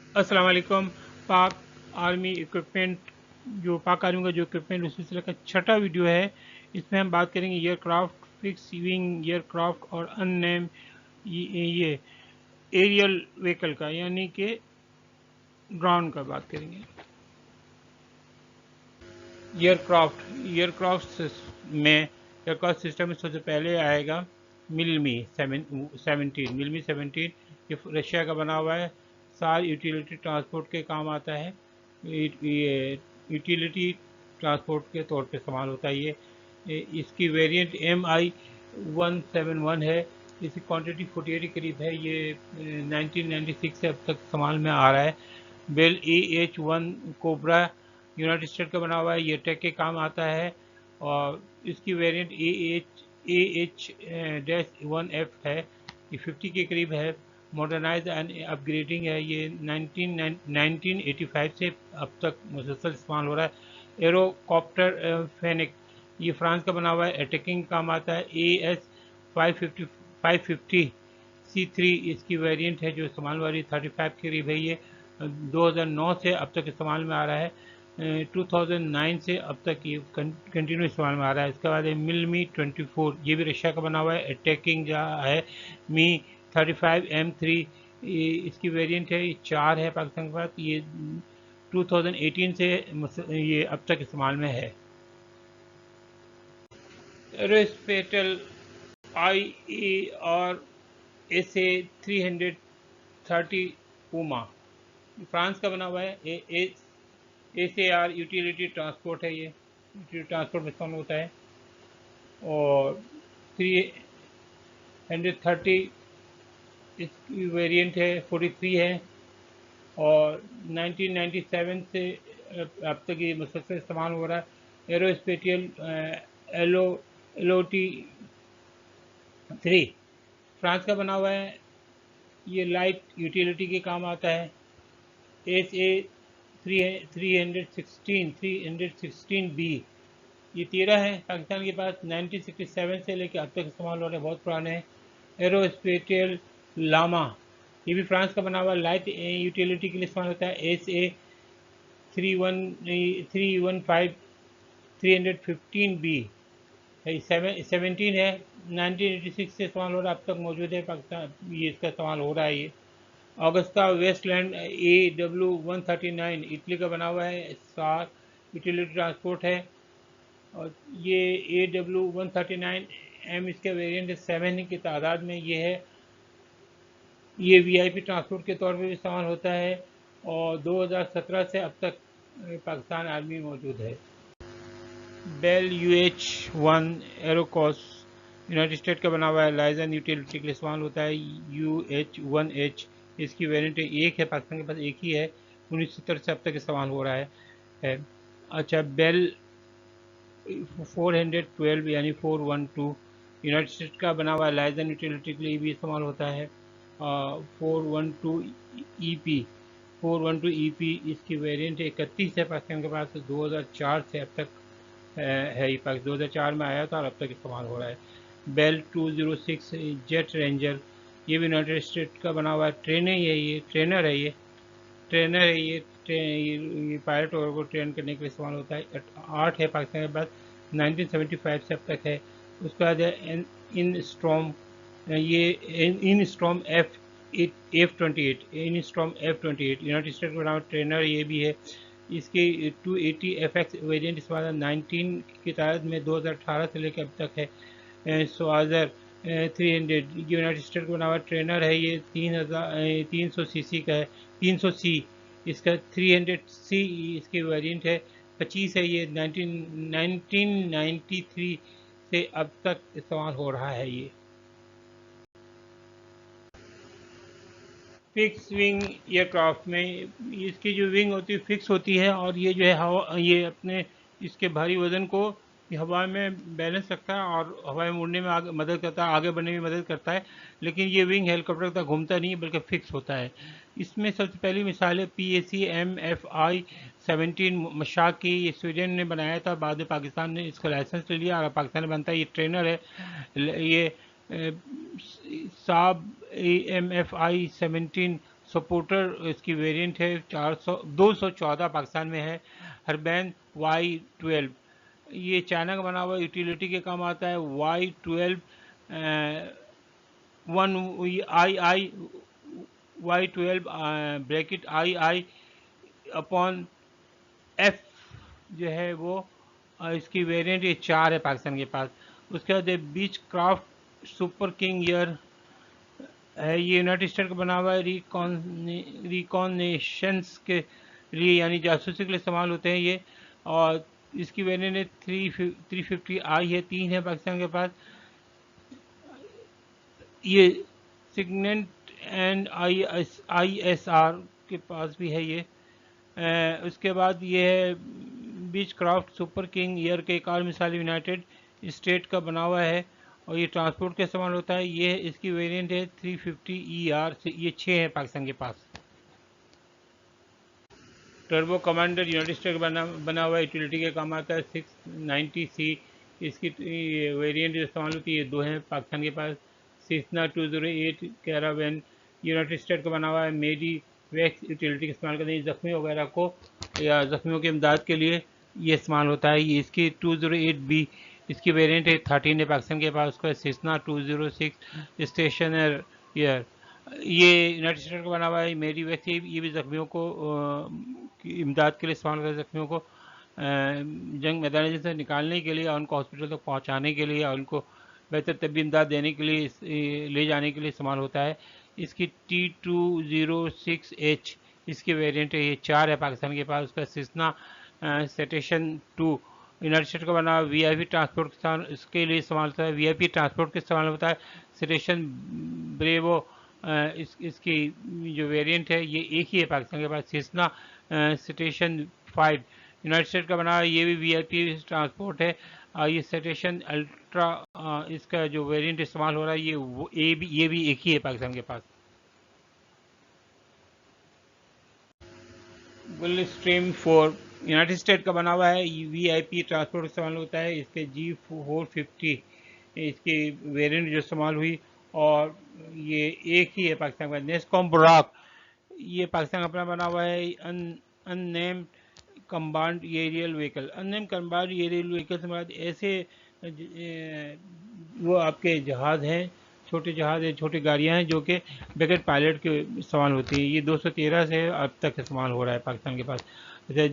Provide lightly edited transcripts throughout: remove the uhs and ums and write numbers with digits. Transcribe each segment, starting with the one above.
अस्सलाम वालेकुम। पाक आर्मी इक्विपमेंट पाक आर्मी का जो इक्विपमेंट उस सिलसिले का छठा वीडियो है। इसमें हम बात करेंगे एयरक्राफ्ट, फिक्स विंग एयरक्राफ्ट और अननेम ये एरियल व्हीकल का, यानी कि ड्रोन का बात करेंगे। एयरक्राफ्ट में एयरक्राफ्ट सिस्टम में सबसे पहले आएगा मिल्मी 17। ये रशिया का बना हुआ है। सार यूटिलिटी ट्रांसपोर्ट के काम आता है। ये यूटिलिटी ट्रांसपोर्ट के तौर पे इस्तेमाल होता है। इसकी वेरिएंट MI-171 है। इसकी क्वांटिटी 48 के करीब है। ये 1996 से अब तक इस्तेमाल में आ रहा है। Bell AH-1 cobra United state का बना हुआ है। ये टेक के काम आता है और इसकी वेरिएंट AH-1F है। ये 50 के करीब है। मॉडर्नाइज एंड अपग्रेडिंग है। ये 1985 से अब तक मुसलसल इस्तेमाल हो रहा है। एरोकॉप्टर फेनिक, ये फ्रांस का बना हुआ है। अटैकिंग काम आता है। AS-550C3 इसकी वेरिएंट है जो इस्तेमाल वाली 35 के करीब है। ये 2009 से अब तक इस्तेमाल में आ रहा है। 2009 से अब तक ये कंटिन्यू इस्तेमाल में आ रहा है। इसके बाद मिल्मी 24, ये भी रशिया का बना हुआ है। अटैकिंग जहाँ है मी 35M3, इसकी वेरिएंट है। ये 4 है पाकिस्तान के पास। ये 2018 से ये अब तक इस्तेमाल में है। एरोस्पेटल IAR SA-330 पूमा, फ्रांस का बना हुआ है। SAR यूटिलिटी ट्रांसपोर्ट है। ये यूटिलिटी ट्रांसपोर्ट में इस्तेमाल होता है। और 330 इसकी वेरिएंट है। 43 है और 1997 से अब तक ये मुसलसल इस्तेमाल हो रहा है। एरोस्पेटियल LOT 3 फ्रांस का बना हुआ है। ये लाइट यूटिलिटी के काम आता है। SA-316B, ये 13 है पाकिस्तान के पास। 1967 से लेकर अब तक इस्तेमाल हो रहे हैं, बहुत पुराने हैं। एरोस्पेटियल लामा, ये भी फ्रांस का बना हुआ लाइट यूटिलिटी के लिए इस्तेमाल होता है। SA-315B है। 17 है। 1986 से इस्तेमाल हो रहा है, अब तक मौजूद है पाकिस्तान, ये इसका इस्तेमाल हो रहा है। ये ऑगस्टा वेस्टलैंड AW139 इटली का बना हुआ है। सार यूटिलिटी ट्रांसपोर्ट है। और ये AW139M इसके वेरिएंट 7 की तादाद में ये है। ये VIP ट्रांसपोर्ट के तौर पर भी इस्तेमाल होता है और 2017 से अब तक पाकिस्तान आर्मी में मौजूद है। बेल UH-1 एरोकॉस यूनाइटेड स्टेट का बना हुआ है। लाइजन यूटिलिटी के लिए इस्तेमाल होता है। UH-1H इसकी वेरिएंट एक है, पाकिस्तान के पास एक ही है। 1970 से अब तक इस्तेमाल हो रहा है। अच्छा, बेल 412 यानी 412 यूनाइटेड स्टेट का बना हुआ है। लाइजन यूटिलिटी के लिए भी इस्तेमाल होता है। 412EP इसकी वेरिएंट 31 है पाकिस्तान के पास। 2004 से अब तक है। ये पाकिस्तान 2004 में आया था और अब तक इस्तेमाल हो रहा है। बेल 206 जेट रेंजर, ये भी यूनाइटेड स्टेट का बना हुआ है। ट्रेनर है। ये पायलट और को ट्रेन करने के लिए इस्तेमाल होता है। 8 है पाकिस्तान के पास। 1975 से अब तक है। उसके बाद इन स्ट्रॉम, ये इन स्ट्रॉम F28 यूनाइटेड स्टेट का बना हुआ ट्रेनर ये भी है। इसकी 280 FX वेरिएंट इस बार 19 की तादाद में 2018 से लेकर अब तक है। स्वाजर 300 यूनाइटेड स्टेट का बना हुआ ट्रेनर है। ये 300 CC का है। 300C इसका 300C इसकी वेरिएंट है। 25 है। ये 1993 से अब तक इस्तेमाल हो रहा है। ये फिक्स विंग एयरक्राफ्ट में इसकी जो विंग होती है फिक्स होती है और ये जो है हवा, ये अपने इसके भारी वजन को हवा में बैलेंस रखता है और हवा में उड़ने में मदद करता है, आगे बढ़ने में मदद करता है। लेकिन ये विंग हेलीकॉप्टर तक घूमता नहीं है बल्कि फिक्स होता है। इसमें सबसे पहली मिसाल है PAC-MFI-17 मशाक की। ये स्वीडन ने बनाया था, बाद में पाकिस्तान ने इसका लाइसेंस ले लिया और पाकिस्तान में बनता है। ये ट्रेनर है। ये साब MFI-17 سپورٹر اس کی ویریئنٹ ہے 214 پاکستان میں ہے. ہربین Y12 یہ چائنا کا بنا ہوا یوٹیلیٹی کے کام آتا ہے. Y12 one Y12 bracket II upon F جو ہے وہ اس کی ویریئنٹ یہ 4 ہے پاکستان کے پاس. اس کے بعد بیچ کرافٹ سپر کنگ ایئر ہے. یہ یونائٹڈ اسٹیٹ کا بنا ہوا ہے. ریکانیشنس کے لیے یعنی جاسوسی کے لیے استعمال ہوتے ہیں یہ. اور اس کی ویریئنٹ ہے 350I ہے. 3 ہے پاکستان کے پاس. یہ سگنٹ اینڈ ISR کے پاس بھی ہے یہ. اس کے بعد یہ ہے بیچ کرافٹ سپر کنگ ایئر کے ایک اور مثال یونائٹڈ اسٹیٹ کا بنا ہوا ہے اور یہ ٹرانسپورٹ کا استعمال ہوتا ہے. یہ اس کی ویریئنٹ ہے 350ER سے. یہ 6 ہے پاکستان کے پاس. ٹربو کمانڈر یونائٹڈ اسٹیٹ کا بنا ہوا ہے یوٹیلیٹی کے کام آتا ہے. 690C اس کی ویریئنٹ جو استعمال ہوتی ہے یہ 2 ہیں پاکستان کے پاس. سیسنا 208 کیراوین یونائٹڈ اسٹیٹ کا بنا ہوا ہے. میڈی ویکس یوٹیلیٹی کا استعمال کرتے ہیں زخمی وغیرہ کو یا زخمیوں کی امداد کے لیے یہ استعمال ہوتا ہے. یہ اس کی 208B اس کی ویریئنٹ ہے 13 ہے پاکستان کے پاس. اس کا سیسنا 206 اسٹیشنر ایئر یہ یونائٹڈ اسٹیٹ کا بنا ہوا ہے. میڈی ویکس یہ بھی زخمیوں کو کی امداد کے لیے استعمال کرتے ہیں. زخمیوں کو جنگ میدان سے نکالنے کے لیے اور ان کو ہاسپٹل تک پہنچانے کے لیے اور ان کو بہتر طبی امداد دینے کے لیے لے جانے کے لیے استعمال ہوتا ہے. اس کی T206H اس کی ویریئنٹ ہے. یہ 4 ہے پاکستان کے پاس. اس کا سیسنا سٹیشن 2 یونائٹڈ اسٹیٹ کا بنا VIP ٹرانسپورٹ اس کے لیے استعمال ہوتا ہے. VIP ٹرانسپورٹ کے استعمال ہوتا ہے. سٹیشن بریوو اس کی جو ویریئنٹ ہے یہ ایک ہی ہے پاکستان کے پاس. سیسنا سٹیشن 5 یونائٹڈ اسٹیٹ کا بنا یہ بھی VIP ٹرانسپورٹ ہے. یہ سٹیشن الٹرا اس کا جو ویریئنٹ استعمال ہو رہا ہے یہ بھی ایک ہی ہے پاکستان کے پاس. گل اسٹریم 4 یونائٹڈ اسٹیٹ کا بنا ہوا ہے. VIP ٹرانسپورٹ استعمال ہوتا ہے. اس کے G450 اس کی ویریئنٹ جو استعمال ہوئی اور یہ ایک ہی ہے پاکستان کا. نیسکوم براک یہ پاکستان کا اپنا بنا ہوا ہے. ان نیم کمبائنڈ ایریل وہیکل. ان نیم کمبائنڈ ایریل وہیکل سے مراد ایسے وہ آپ کے جہاز ہیں چھوٹے جہاز ہیں چھوٹی گاڑیاں ہیں جو کہ بغیر پائلٹ کے استعمال ہوتی ہیں. یہ 213 سے اب تک استعمال ہو رہا ہے پاکستان کے پاس. جیسے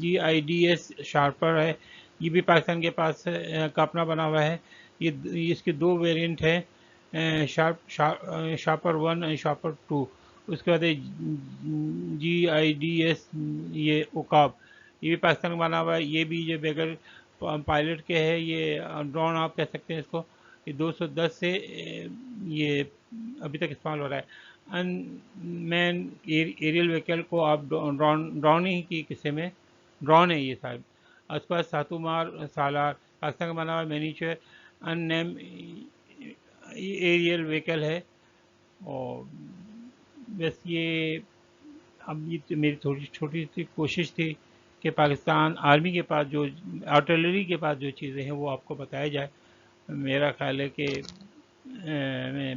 GIDS شارپر ہے یہ بھی پاکستان کے پاس کا اپنا بنا ہوا ہے. یہ اس کے 2 ویریئنٹ ہیں شارپر 1 اور شارپر 2. اس کے بعد GIDS یہ اوقاب یہ بھی پاکستان کا بنا ہوا ہے. یہ بھی جو بغیر پائلٹ کے ہے یہ ڈرون آپ کہہ سکتے ہیں اس کو. یہ 210 سے یہ ابھی تک استعمال ہو رہا ہے. ان مین ایریل وہیکل کو آپ ڈرون ہی کی قصے میں ڈرون ہے یہ صاحب. اس کے بعد ساتومار سالار پاکستان کا بنا ہوا منیچر ان نیم ایریل وہیکل ہے. اور بس یہ اب یہ میری تھوڑی چھوٹی سی کوشش تھی کہ پاکستان آرمی کے پاس جو آرٹلری کے پاس جو چیزیں ہیں وہ آپ کو بتایا جائے. میرا خیال ہے کہ میں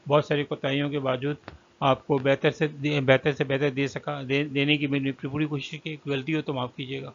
بہت ساری کوتاہیوں کے باوجود آپ کو بہتر سے بہتر دینے کی میری پوری کوشش کی. غلطی ہو تو معاف کیجیے گا.